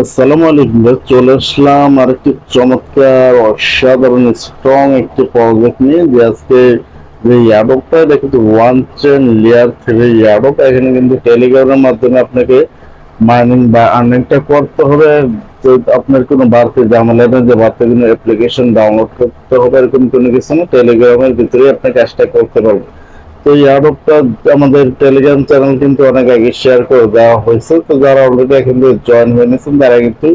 আসসালামু আলাইকুম ভাই, চলে আসলাম আরেকটি চমৎকার অসাধারণ স্ট্রং একটি প্রজেক্ট নিয়ে। যে আজকে যে ইয়াডপটা, এটা কিন্তু ওয়ান চেন লেয়ার 3 ইয়াডপ। এখানে কিন্তু টেলিগ্রামের মাধ্যমে আপনাকে মাইনিং বা আর্নিংটা করতে হবে। তো আপনার কোনো বাড়তি ঝামেলা নেই যে বাড়তি কোনো অ্যাপ্লিকেশন ডাউনলোড করতে হবে, এরকম কোনো কিছু না। টেলিগ্রামের ভিতরেই আপনি কাজটা করতে পারবেন। তো এই আরবটা আমাদের টেলিগ্রাম চ্যানেল কিন্তু অনেক আগে শেয়ার করে দেওয়া হয়েছে। তো যারা অলরেডি এখন জয়েন হয়ে নিয়েছেন তারা কিন্তু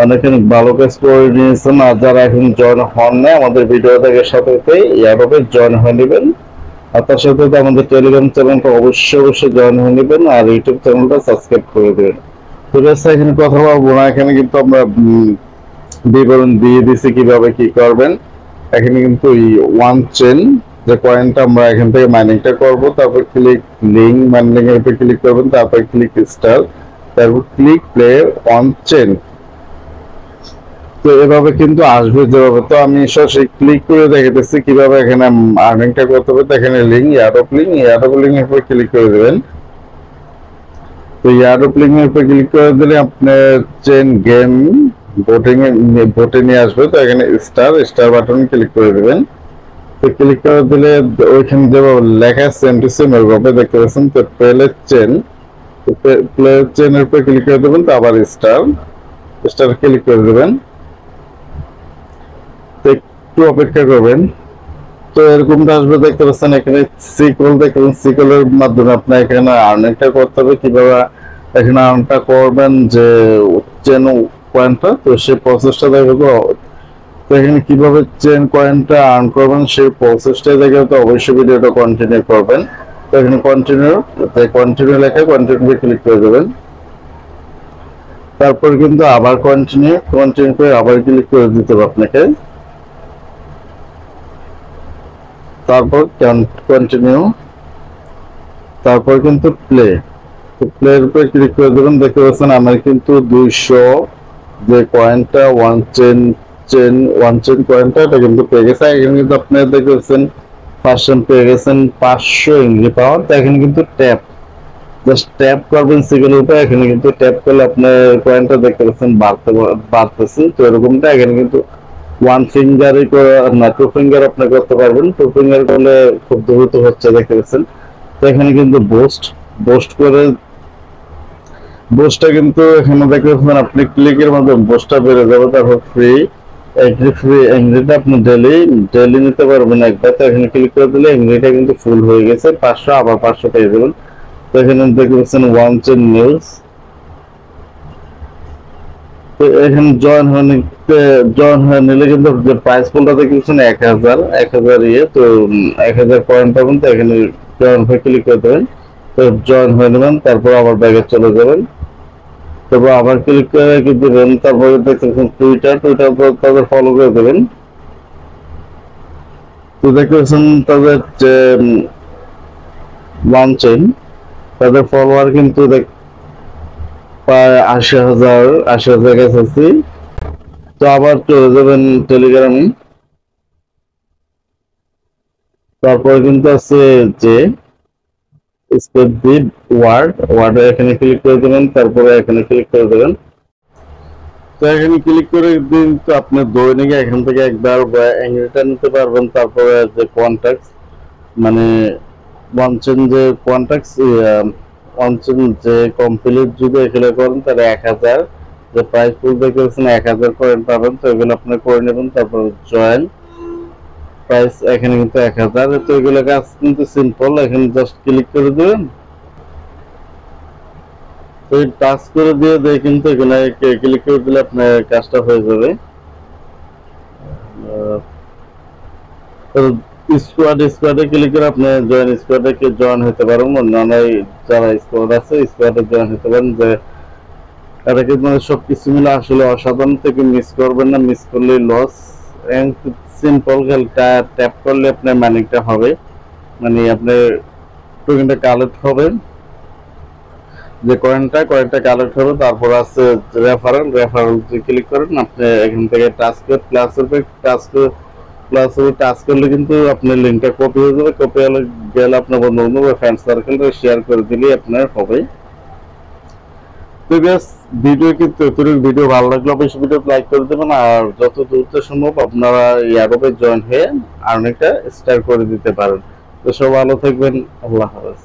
অনেকখানি ভালো কাজ করে নিয়েছেন। আর যারা এখন জয়েন হন না, আমাদের ভিডিও থেকে সাথে ইয়ারবে জয়েন হয়ে নেবেন। আর তার সাথে আমাদের টেলিগ্রাম চ্যানেলটা অবশ্যই জয়েন হয়ে নেবেন, আর ইউটিউব চ্যানেলটা সাবস্ক্রাইব করে দেবেন। তো এখানে কথা বলবো না, এখানে কিন্তু আমরা বিবরণ দিয়ে দিছি কিভাবে কি করবেন। এখানে কিন্তু এই ওয়ান চেন যে কয়েনটা আমরা এখান থেকে মাইনিংটা করব, তারপর ক্লিক লিঙ্ক মাইনিং এর উপর ক্লিক করবেন, তারপর ক্লিক স্টার, তারপর ক্লিক প্লে অন চেন। তো এভাবে কিন্তু আসবে যেভাবে। তো আমি সরাসরি ক্লিক করে দেখাতেছি কিভাবে এখানে আর্নিংটা করতে হবে। তো এখানে লিঙ্ক ইয়াডপ লিঙ্ক এর উপর ক্লিক করে দেবেন। তো ইয়াডপ লিঙ্ক এর উপর ক্লিক করে দিলে আপনার চেন গেম ভোটে নিয়ে আসবে। তো এখানে স্টার বাটন ক্লিক করে দেবেন। তো ক্লিক করে দিলে ওইখানে যেভাবে লেখা সেম টু সেম ওইভাবে দেখতে পাচ্ছেন। তো প্লে চেনের উপর ক্লিক করে দেবেন, তো আবার স্টার ক্লিক করে দেবেন। তো একটু অপেক্ষা করবেন। তো এরকমটা আসবে দেখতে পাচ্ছেন। এখানে সিকল দেখবেন, সিকলের মাধ্যমে আপনার এখানে আর্নিংটা করতে হবে। কিভাবে এখানে আর্নটা করবেন যে চেন পয়েন্টটা, তো সেই প্রসেসটা দেখবো। তো এখানে কিভাবে চেন কয়েনটা আর্ন করবেন সেই প্রসেসটা দেখে তো অবশ্যই ভিডিওটা কন্টিনিউ করবেন। তো এখানে কন্টিনিউ লেখা কন্টিনিউ ক্লিক করে দেবেন। তারপর কিন্তু আবার কন্টিনিউ করে আবার ক্লিক করে দিতে হবে আপনাকে। তারপর কন্টিনিউ, তারপর কিন্তু প্লের উপরে ক্লিক করে দেবেন। দেখতে পাচ্ছেন আমার কিন্তু 200 যে কয়েনটা ওয়ান চেন কয়েনটা, এটা কিন্তু পেয়ে গেছে। এখানে কিন্তু আপনারা দেখতে পাচ্ছেন পার্সেন্ট পেয়ে গেছেন 500 ইংরি পাওয়ার। তো এখানে কিন্তু জাস্ট ট্যাপ করবেন সিগেলের উপরে। এখানে কিন্তু ট্যাপ করলে আপনার কয়েনটা দেখতে পাচ্ছেন বাড়তেছে। তো এরকমটা এখানে কিন্তু ওয়ান ফিঙ্গারই না, টু ফিঙ্গার আপনি করতে পারবেন। টু ফিঙ্গার করলে খুব দ্রুত হচ্ছে দেখতে পাচ্ছেন। তো এখানে কিন্তু বোস্টটা কিন্তু এখানে দেখতে পাচ্ছেন আপনি ক্লিকের মাধ্যমে বোস্টটা বেড়ে যাবে। তারপর এংরিটা আপনি ডেলি নিতে পারবেন একবার। তো এখানে ক্লিক করে দিলে এংরিটা কিন্তু ফুল হয়ে গেছে 500, আবার 500 পেয়ে যাবেন। তো এখানে দেখতে পাচ্ছেন ওয়ান চেন নিউজ। তো এখানে জয়েন হয়ে নিলে কিন্তু যে প্রাইস পুলটা দেখছেন 1000 ইয়ে। তো 1000 পয়েন্ট পাবেন। তো এখানে জয়েন হয়ে ক্লিক করে দেবেন। তো জয়েন হয়ে নেবেন, তারপর আবার ব্যাগে চলে যাবেন। তারপর আবার ক্লিক করে কি দেবেন। তারপরে দেখতেছেন টুইটার তাদের ফলো করে দেবেন। তো দেখতেছেন তাদের যে ওয়ান চেন, তাদের ফলোয়ার কিন্তু প্রায় 80,000 কাছাকাছি। তো আবার চলে যাবেন টেলিগ্রামে। তারপরে কিন্তু আছে যে স্পেড ওয়ার্ড এখানে ক্লিক করে দেবেন, তারপরে এখানে ক্লিক করে দেবেন। তো এখানে ক্লিক করে দিন। তো আপনি দৈনিক এখান থেকে একবার এঙ্গেজটা নিতে পারবেন। তারপরে যে কন্ট্যাক্ট মানে ওয়ানচেন যে কন্ট্যাক্ট ওয়ানচেন যে কমপ্লিট যদি এখানে করেন তাহলে 1000 যে প্রাইস পুল দেখেছেন 1000 পয়েন্ট পাবেন। তো এগুলো আপনি করে নেবেন। তারপর জয়েন প্রাইস এখানে কিন্তু 1000। তো এগুলো কাজ কিন্তু সিম্পল। এখানে জাস্ট ক্লিক করে দেবেন। তো টাচ করে দিয়ে কিন্তু এখানে ক্লিক করে দিলে আপনার কাজটা হয়ে যাবে। স্কোয়াডে ক্লিক করে আপনি স্কোয়াডে জয়েন হতে পারেন। অন্যান্য যারা স্কোয়াড আছে স্কোয়াডে জয়েন হতে পারেন। যে এটা কিন্তু মানে সবকিছু মিলে আসলে অসাধারণ, থেকে মিস করবেন না। মিস করলে লস। সিম্পল খেলটা ট্যাপ করলে আপনার মানিটা হবে, মানে আপনার টোকেনটা কালেক্ট হবে। যে কয়েনটা কালেক্ট হবে। তারপর আছে রেফারেল ক্লিক করেন। আপনি এখান থেকে টাচ করলে কিন্তু আপনার লিঙ্কটা কপি হয়ে যাবে। কপি হলে গেলে আপনার বন্ধু বান্ধব ফ্রেন্ড সার্কেলে শেয়ার করে দিলেই আপনার হবে। তো ভিডিও কিন্তু এতটুকু ভিডিও ভালো লাগলে অবশ্যই ভিডিও লাইক করে দেবেন, আর যত দ্রুত সম্ভব আপনারা এই অ্যাডোবে জয়েন হয়ে আর্নিংটা স্টার্ট করে দিতে পারেন। তো সব ভালো থাকবেন, আল্লাহ হাফেজ।